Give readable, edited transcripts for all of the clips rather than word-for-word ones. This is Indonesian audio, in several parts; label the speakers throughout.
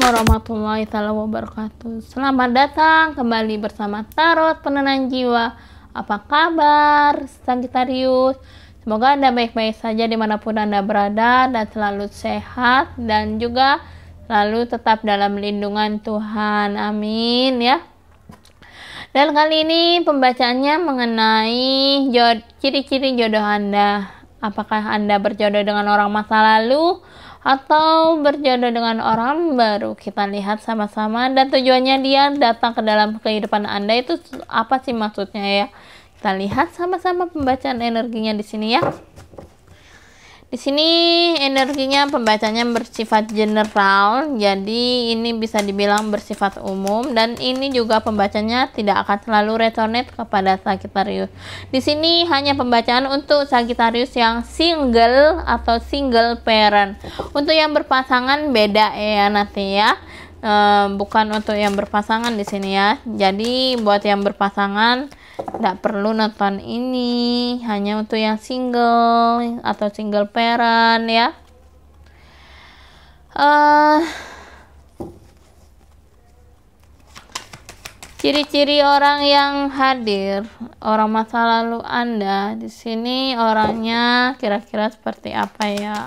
Speaker 1: warahmatullahi wabarakatuh. Selamat datang kembali bersama Tarot Penenang Jiwa. Apa kabar Sagittarius? Semoga Anda baik-baik saja dimanapun Anda berada dan selalu sehat dan juga selalu tetap dalam lindungan Tuhan. Amin ya. Dan kali ini pembacaannya mengenai ciri-ciri jodoh Anda. Apakah Anda berjodoh dengan orang masa lalu atau berjodoh dengan orang baru? Kita lihat sama-sama, dan tujuannya dia datang ke dalam kehidupan Anda itu apa sih maksudnya ya? Kita lihat sama-sama pembacaan energinya di sini ya. Di sini energinya pembacanya bersifat general, jadi ini bisa dibilang bersifat umum, dan ini juga pembacanya tidak akan selalu resonate kepada Sagittarius. Di sini hanya pembacaan untuk Sagittarius yang single atau single parent. Untuk yang berpasangan beda ya nanti ya. Bukan untuk yang berpasangan di sini ya. Jadi buat yang berpasangan tidak perlu nonton ini, hanya untuk yang single atau single parent ya. Ciri-ciri orang yang hadir, orang masa lalu Anda di sini orangnya kira-kira seperti apa ya?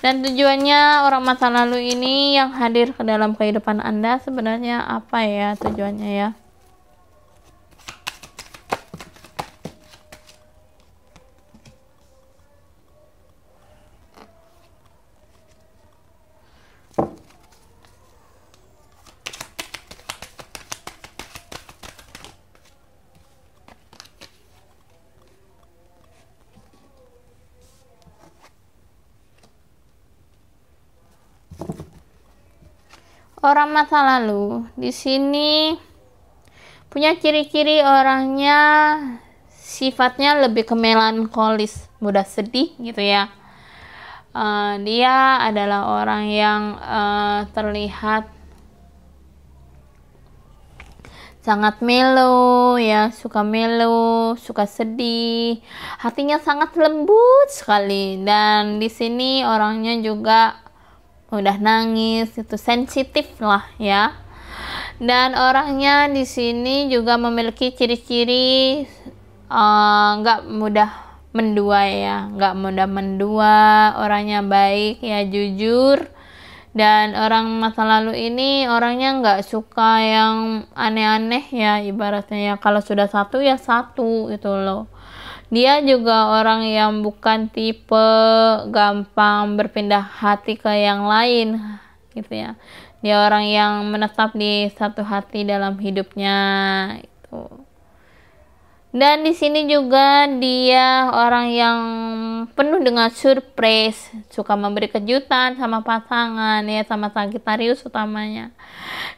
Speaker 1: Dan tujuannya orang masa lalu ini yang hadir ke dalam kehidupan Anda sebenarnya apa ya tujuannya ya? Orang masa lalu di sini punya ciri-ciri orangnya sifatnya lebih ke melankolis, mudah sedih gitu ya. Dia adalah orang yang terlihat sangat melo ya, suka melo, suka sedih, hatinya sangat lembut sekali, dan di sini orangnya juga mudah nangis, itu sensitif lah ya. Dan orangnya di sini juga memiliki ciri-ciri nggak mudah mendua ya, nggak mudah mendua, orangnya baik ya, jujur. Dan orang masa lalu ini orangnya nggak suka yang aneh-aneh ya, ibaratnya ya, kalau sudah satu ya satu itu loh. Dia juga orang yang bukan tipe gampang berpindah hati ke yang lain gitu ya. Dia orang yang menetap di satu hati dalam hidupnya itu. Dan di sini juga dia orang yang penuh dengan surprise, suka memberi kejutan sama pasangan ya, sama Sagittarius utamanya.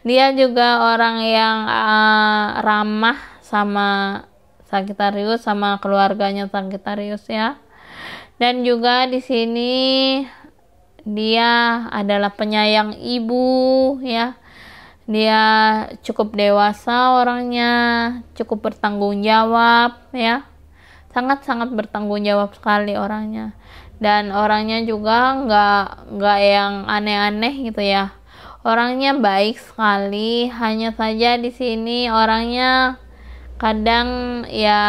Speaker 1: Dia juga orang yang ramah sama Sagittarius, sama keluarganya Sagittarius ya. Dan juga di sini dia adalah penyayang ibu ya. Dia cukup dewasa orangnya, cukup bertanggung jawab ya. Sangat-sangat bertanggung jawab sekali orangnya. Dan orangnya juga nggak yang aneh-aneh gitu ya. Orangnya baik sekali, hanya saja di sini orangnya kadang ya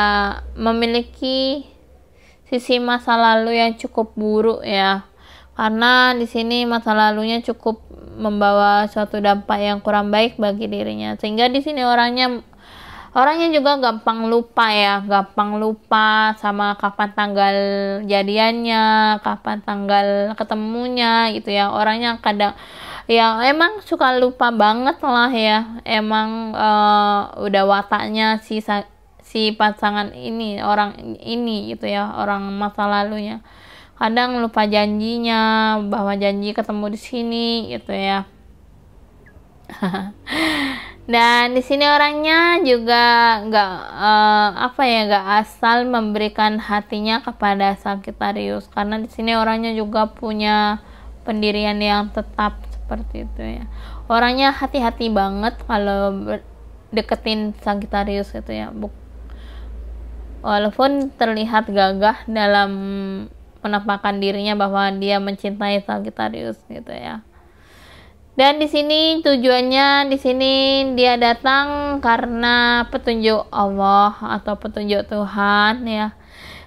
Speaker 1: memiliki sisi masa lalu yang cukup buruk ya, karena di sini masa lalunya cukup membawa suatu dampak yang kurang baik bagi dirinya, sehingga di sini orangnya juga gampang lupa ya, gampang lupa sama kapan tanggal jadiannya, kapan tanggal ketemunya gitu ya. Orangnya kadang ya emang suka lupa banget lah ya, emang udah wataknya si pasangan ini, orang ini gitu ya, orang masa lalunya. Kadang lupa janjinya, bahwa janji ketemu di sini gitu ya. Dan di sini orangnya juga nggak asal memberikan hatinya kepada Sagittarius, karena di sini orangnya juga punya pendirian yang tetap seperti itu ya. Orangnya hati-hati banget kalau deketin Sagittarius gitu ya. Walaupun terlihat gagah dalam menampakkan dirinya bahwa dia mencintai Sagittarius gitu ya. Dan di sini tujuannya dia datang karena petunjuk Allah atau petunjuk Tuhan ya.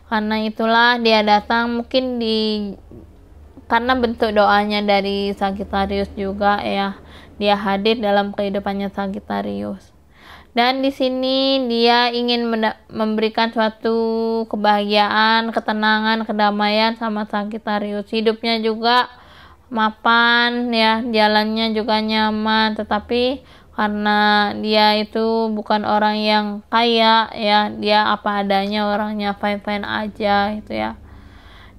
Speaker 1: Karena itulah dia datang, mungkin karena bentuk doanya dari Sagittarius juga ya. Dia hadir dalam kehidupannya Sagittarius. Dan di sini dia ingin memberikan suatu kebahagiaan, ketenangan, kedamaian sama Sagittarius. Hidupnya juga mapan ya, jalannya juga nyaman, tetapi karena dia itu bukan orang yang kaya ya, dia apa adanya, orangnya fine-fine aja gitu ya.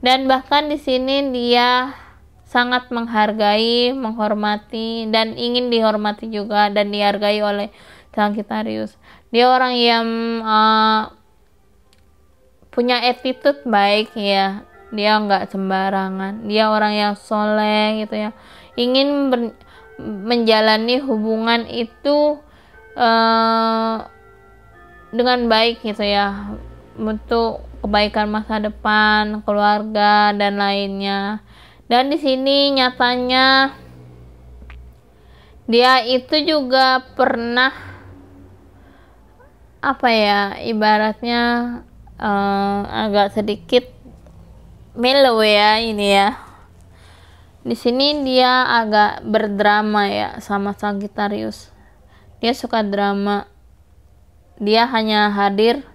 Speaker 1: Dan bahkan di sini dia sangat menghargai, menghormati, dan ingin dihormati juga dan dihargai oleh Sagittarius. Dia orang yang punya attitude baik ya. Dia nggak sembarangan. Dia orang yang soleh gitu ya. Ingin menjalani hubungan itu dengan baik gitu ya, untuk kebaikan masa depan, keluarga dan lainnya. Dan di sini nyatanya dia itu juga pernah ibaratnya agak sedikit mellow ya ini ya. Di sini dia agak berdrama ya sama Sagittarius. Dia suka drama. Dia hanya hadir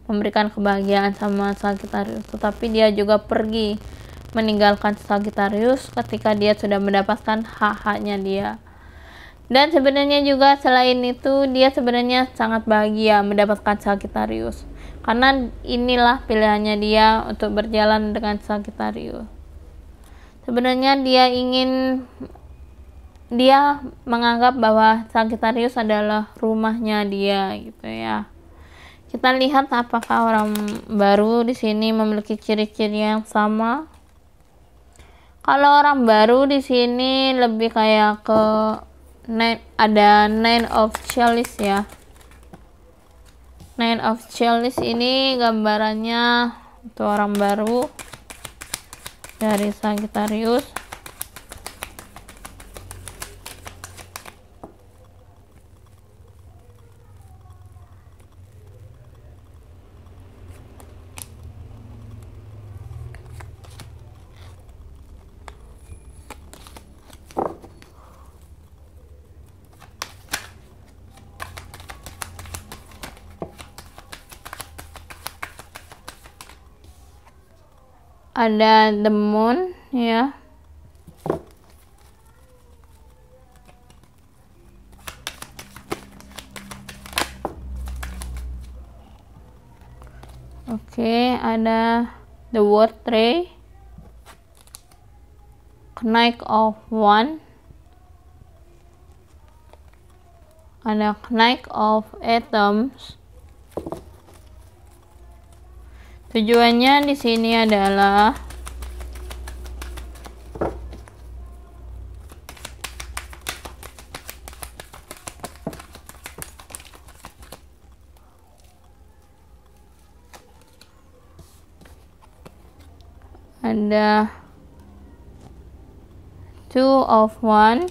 Speaker 1: memberikan kebahagiaan sama Sagittarius, tetapi dia juga pergi meninggalkan Sagittarius ketika dia sudah mendapatkan hak-haknya dia. Dan sebenarnya juga selain itu dia sebenarnya sangat bahagia mendapatkan Sagittarius, karena inilah pilihannya dia untuk berjalan dengan Sagittarius. Sebenarnya dia menganggap bahwa Sagittarius adalah rumahnya dia gitu ya. Kita lihat apakah orang baru di sini memiliki ciri-ciri yang sama. Kalau orang baru di sini lebih kayak ke ada Nine of Chalice ya. Nine of Chalice ini gambarannya untuk orang baru dari Sagittarius. Ada the moon ya. Oke, ada the world tree, Knight of Wands, ada Knight of Atoms. Tujuannya di sini adalah ada Two of Wands,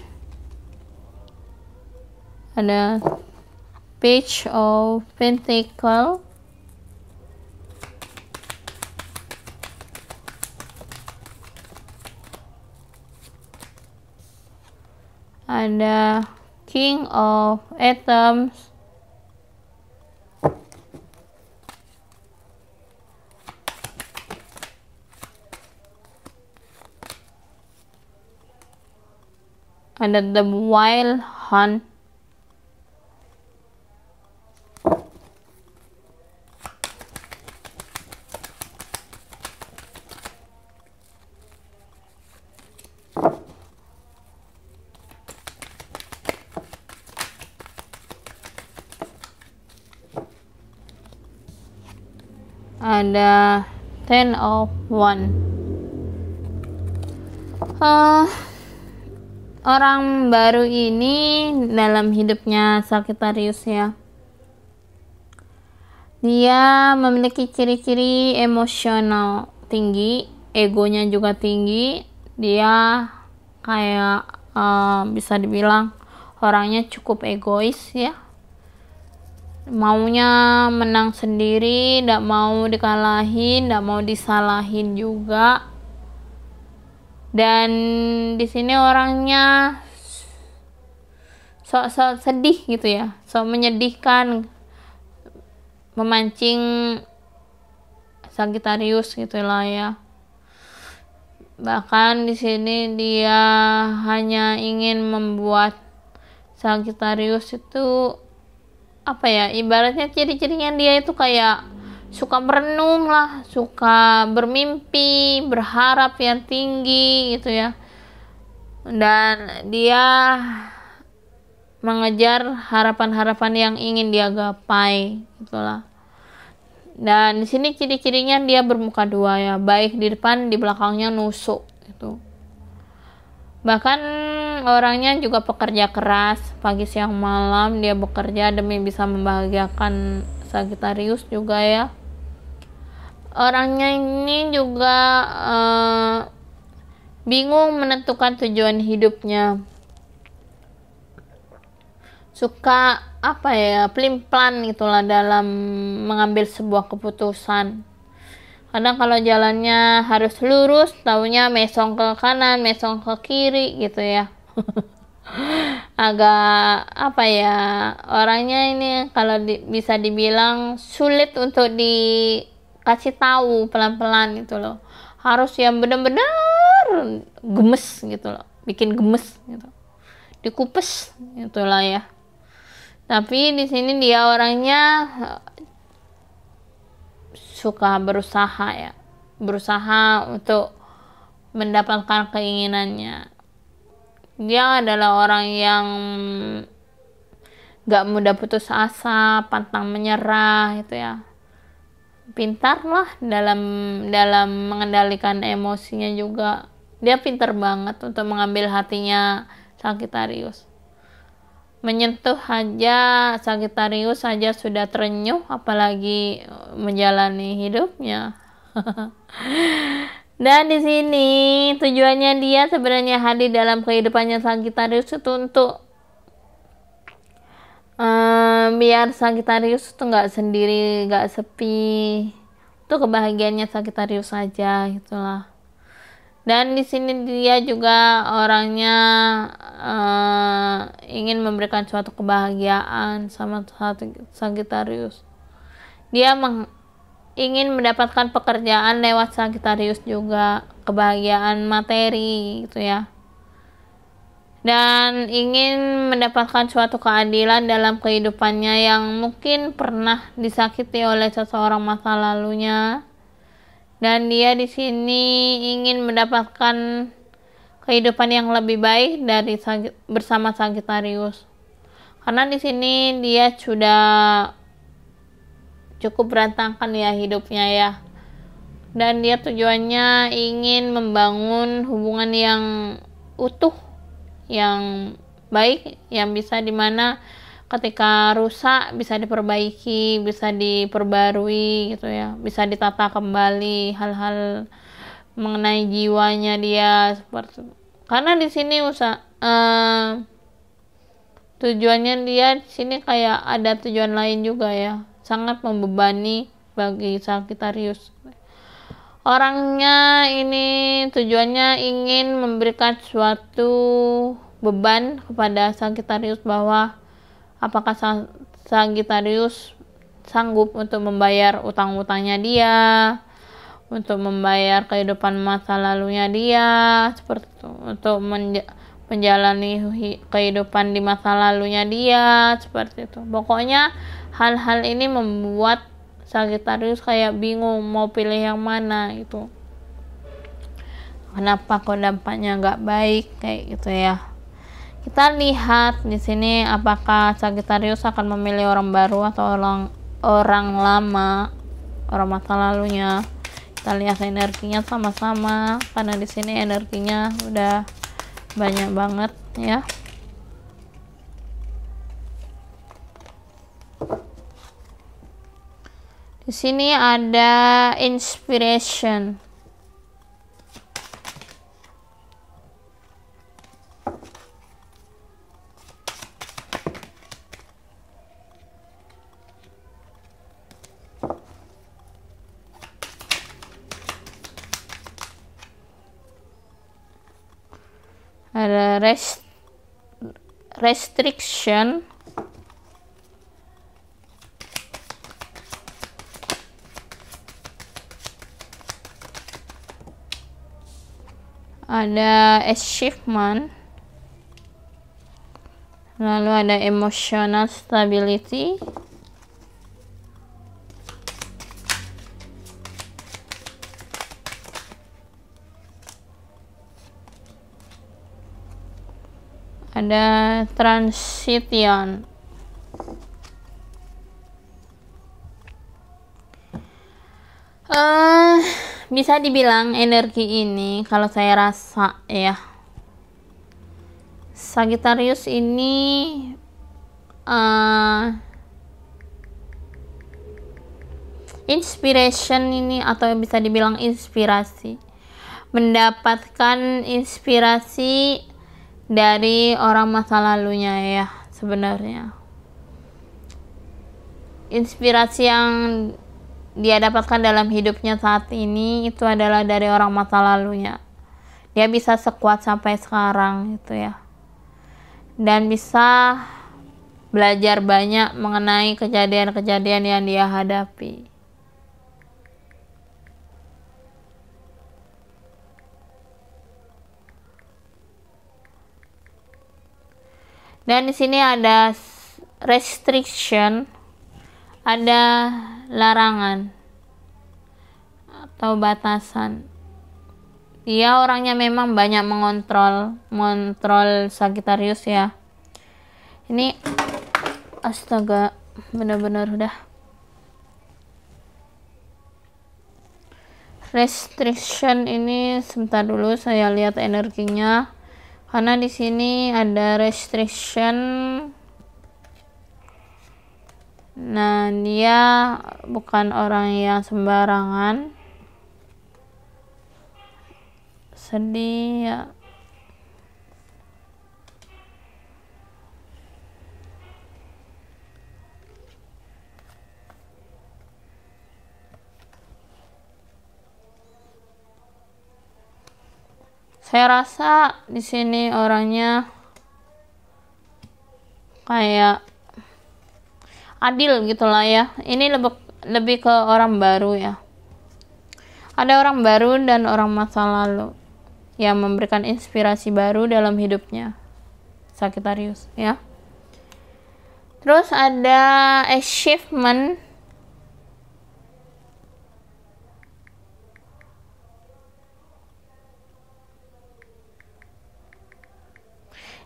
Speaker 1: ada Page of Pentacles, ada King of Atoms, ada the Wild Hunt, ada Ten of Wands. Orang baru ini dalam hidupnya Sagittarius ya, dia memiliki ciri-ciri emosional tinggi, egonya juga tinggi. Dia kayak bisa dibilang orangnya cukup egois ya, maunya menang sendiri, tidak mau dikalahin, tidak mau disalahin juga. Dan di sini orangnya sok-sok sedih gitu ya, sok menyedihkan, memancing Sagittarius gitulah ya. Bahkan di sini dia hanya ingin membuat Sagittarius itu apa ya, ibaratnya ciri-cirinya dia itu kayak suka merenung lah, suka bermimpi, berharap yang tinggi gitu ya, dan dia mengejar harapan-harapan yang ingin dia gapai gitulah. Dan di sini ciri-cirinya dia bermuka dua ya, baik di depan, di belakangnya nusuk gitu. Bahkan orangnya juga pekerja keras, pagi siang malam dia bekerja demi bisa membahagiakan Sagittarius juga ya. Orangnya ini juga bingung menentukan tujuan hidupnya, suka apa ya, pelin-pelan gitulah dalam mengambil sebuah keputusan. Kadang kalau jalannya harus lurus, taunya mesong ke kanan, mesong ke kiri gitu ya. Agak apa ya, orangnya ini kalau bisa dibilang sulit untuk dikasih tahu pelan-pelan gitu loh. Harus yang benar-benar gemes gitu loh, bikin gemes gitu, dikupes gitulah ya. Tapi di sini dia orangnya suka berusaha untuk mendapatkan keinginannya. Dia adalah orang yang gak mudah putus asa, pantang menyerah gitu ya. Pintar lah dalam mengendalikan emosinya juga. Dia pintar banget untuk mengambil hatinya Sagittarius. Menyentuh aja Sagittarius saja sudah terenyuh, apalagi menjalani hidupnya. Dan di sini tujuannya dia sebenarnya hadir dalam kehidupannya Sagittarius itu untuk biar Sagittarius itu nggak sendiri, nggak sepi. Itu kebahagiaannya Sagittarius saja gitulah. Dan di sini dia juga orangnya ingin memberikan suatu kebahagiaan sama Sagittarius. Dia ingin mendapatkan pekerjaan lewat Sagittarius juga, kebahagiaan materi gitu ya. Dan ingin mendapatkan suatu keadilan dalam kehidupannya yang mungkin pernah disakiti oleh seseorang masa lalunya. Dan dia di sini ingin mendapatkan kehidupan yang lebih baik dari bersama Sagittarius. Karena di sini dia sudah cukup berantakan ya hidupnya ya. Dan dia tujuannya ingin membangun hubungan yang utuh, yang baik, yang bisa dimana ketika rusak bisa diperbaiki, bisa diperbarui gitu ya, bisa ditata kembali hal-hal mengenai jiwanya dia seperti itu. Karena di sini tujuannya dia di sini kayak ada tujuan lain juga ya, sangat membebani bagi Sagittarius. Orangnya ini tujuannya ingin memberikan suatu beban kepada Sagittarius bahwa apakah Sagittarius sanggup untuk membayar utang-utangnya dia, untuk membayar kehidupan masa lalunya dia, seperti itu, untuk menjalani kehidupan di masa lalunya dia, seperti itu. Pokoknya hal-hal ini membuat Sagittarius kayak bingung mau pilih yang mana gitu. Kenapa kok dampaknya nggak baik kayak gitu ya. Kita lihat di sini apakah Sagittarius akan memilih orang baru atau orang lama, orang masa lalunya. Kita lihat energinya sama-sama, karena di sini energinya udah banyak banget ya. Di sini ada inspiration. ada restriction, ada achievement, lalu ada emotional stability, ada transition. Bisa dibilang energi ini, kalau saya rasa ya, Sagittarius ini inspiration ini, atau bisa dibilang inspirasi, mendapatkan inspirasi dari orang masa lalunya ya. Sebenarnya inspirasi yang dia dapatkan dalam hidupnya saat ini itu adalah dari orang masa lalunya. Dia bisa sekuat sampai sekarang gitu ya, dan bisa belajar banyak mengenai kejadian-kejadian yang dia hadapi. Dan di sini ada restriction, ada larangan atau batasan. Dia orangnya memang banyak mengontrol Sagittarius ya. Ini astaga, benar-benar udah. Restriction ini sebentar dulu saya lihat energinya. Karena di sini ada restriction. Nah, dia bukan orang yang sembarangan. Sedih ya. Saya rasa di sini orangnya kayak adil gitulah ya. Ini lebih ke orang baru ya. Ada orang baru dan orang masa lalu yang memberikan inspirasi baru dalam hidupnya Sagittarius ya. Terus ada achievement.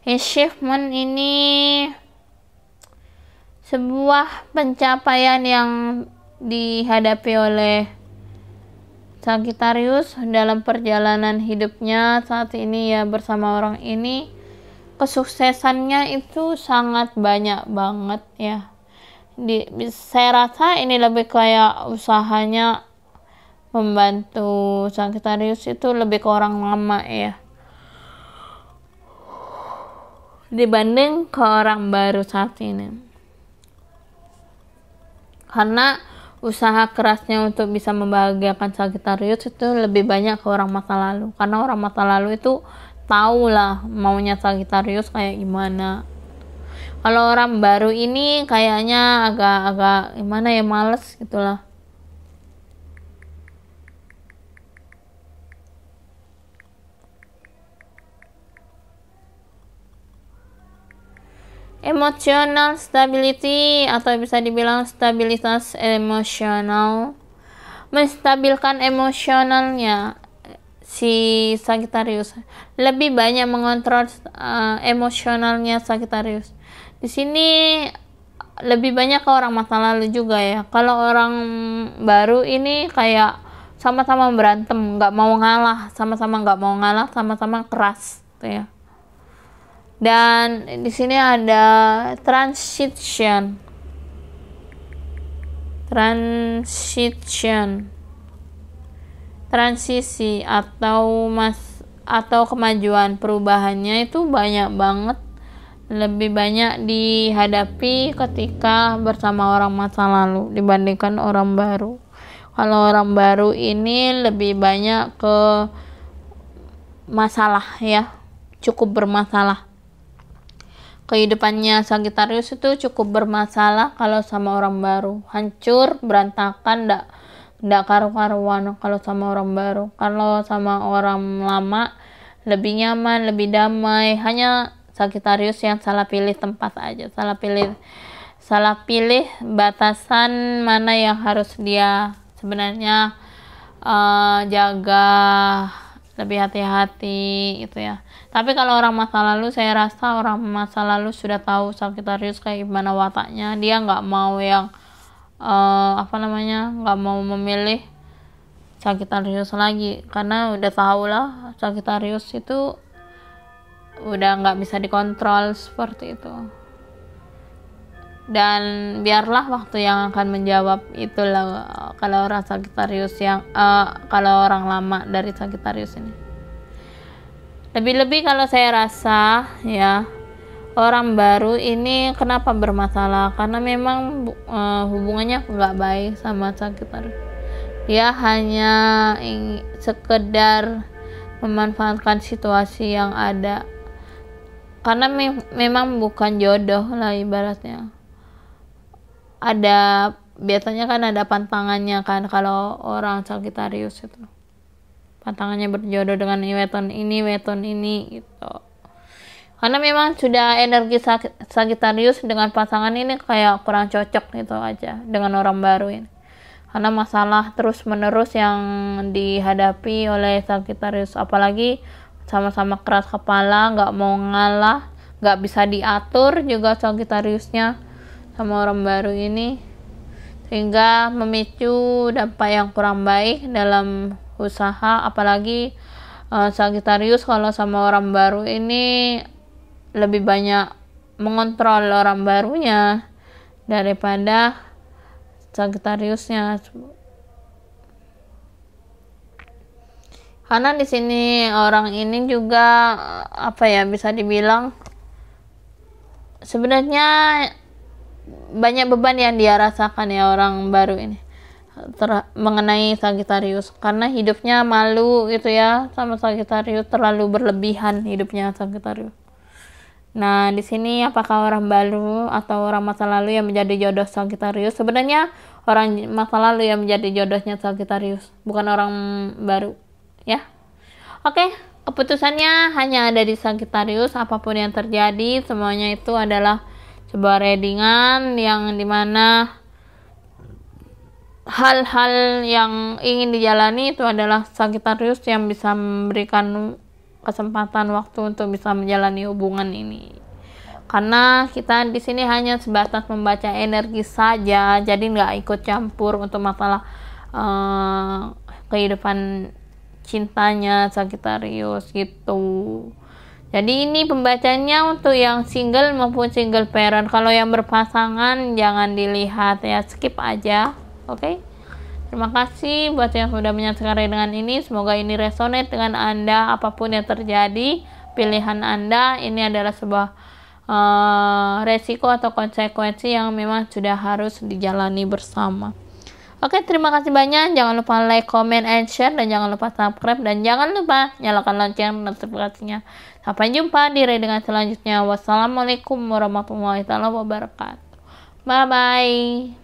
Speaker 1: Achievement ini sebuah pencapaian yang dihadapi oleh Sagittarius dalam perjalanan hidupnya saat ini ya bersama orang ini. Kesuksesannya itu sangat banyak banget ya. Saya rasa ini lebih kayak usahanya membantu Sagittarius itu lebih ke orang lama ya, dibanding ke orang baru saat ini. Karena usaha kerasnya untuk bisa membahagiakan Sagittarius itu lebih banyak ke orang masa lalu. Karena orang masa lalu itu tahu lah maunya Sagittarius kayak gimana. Kalau orang baru ini kayaknya agak gimana ya, males gitulah. Emotional stability atau bisa dibilang stabilitas emosional, menstabilkan emosionalnya si Sagittarius, lebih banyak mengontrol emosionalnya Sagittarius. Di sini lebih banyak ke orang masa lalu juga ya. Kalau orang baru ini kayak sama-sama berantem, nggak mau ngalah, sama-sama nggak mau ngalah, sama-sama keras gitu ya. Dan di sini ada transisi atau kemajuan, perubahannya itu banyak banget, lebih banyak dihadapi ketika bersama orang masa lalu dibandingkan orang baru. Kalau orang baru ini lebih banyak ke masalah ya, cukup bermasalah. Kehidupannya Sagittarius itu cukup bermasalah kalau sama orang baru, hancur, berantakan, ndak karu-karuan kalau sama orang baru. Kalau sama orang lama lebih nyaman, lebih damai. Hanya Sagittarius yang salah pilih tempat aja, salah pilih batasan mana yang harus dia sebenarnya jaga, lebih hati-hati gitu ya. Tapi kalau orang masa lalu, saya rasa orang masa lalu sudah tahu Sagittarius kayak gimana wataknya. Dia nggak mau yang nggak mau memilih Sagittarius lagi, karena udah tahu lah Sagittarius itu udah nggak bisa dikontrol seperti itu. Dan biarlah waktu yang akan menjawab itulah kalau orang Sagittarius kalau orang lama dari Sagittarius ini. Lebih-lebih kalau saya rasa ya, orang baru ini kenapa bermasalah, karena memang hubungannya nggak baik sama Sagittarius. Dia hanya sekedar memanfaatkan situasi yang ada, karena memang bukan jodoh lah ibaratnya. Biasanya kan ada pantangannya kan kalau orang Sagittarius itu. Pantangannya berjodoh dengan weton ini gitu. Karena memang sudah energi Sagittarius dengan pasangan ini kayak kurang cocok gitu aja dengan orang baru ini. Karena masalah terus menerus yang dihadapi oleh Sagittarius, apalagi sama-sama keras kepala, nggak mau ngalah, nggak bisa diatur juga Sagittariusnya sama orang baru ini, sehingga memicu dampak yang kurang baik dalam usaha. Apalagi Sagittarius kalau sama orang baru ini lebih banyak mengontrol orang barunya daripada Sagittariusnya. Karena di sini orang ini juga bisa dibilang sebenarnya banyak beban yang dia rasakan ya orang baru ini mengenai Sagittarius, karena hidupnya malu gitu ya sama Sagittarius, terlalu berlebihan hidupnya Sagittarius. Nah, di sini apakah orang baru atau orang masa lalu yang menjadi jodoh Sagittarius? Sebenarnya orang masa lalu yang menjadi jodohnya Sagittarius, bukan orang baru ya. Oke, keputusannya hanya ada di Sagittarius. Apapun yang terjadi, semuanya itu adalah sebuah readingan yang dimana hal-hal yang ingin dijalani itu adalah Sagittarius yang bisa memberikan kesempatan waktu untuk bisa menjalani hubungan ini. Karena kita di sini hanya sebatas membaca energi saja, jadi nggak ikut campur untuk masalah kehidupan cintanya Sagittarius gitu. Jadi ini pembacanya untuk yang single maupun single parent. Kalau yang berpasangan jangan dilihat ya, skip aja. Oke. Terima kasih buat yang sudah menyaksikan dengan ini. Semoga ini resonate dengan Anda. Apapun yang terjadi, pilihan Anda ini adalah sebuah resiko atau konsekuensi yang memang sudah harus dijalani bersama. Oke, terima kasih banyak. Jangan lupa like, comment, and share. Dan jangan lupa subscribe. Dan jangan lupa nyalakan lonceng notifikasinya. Sampai jumpa di readingan selanjutnya. Wassalamualaikum warahmatullahi wabarakatuh. Bye-bye.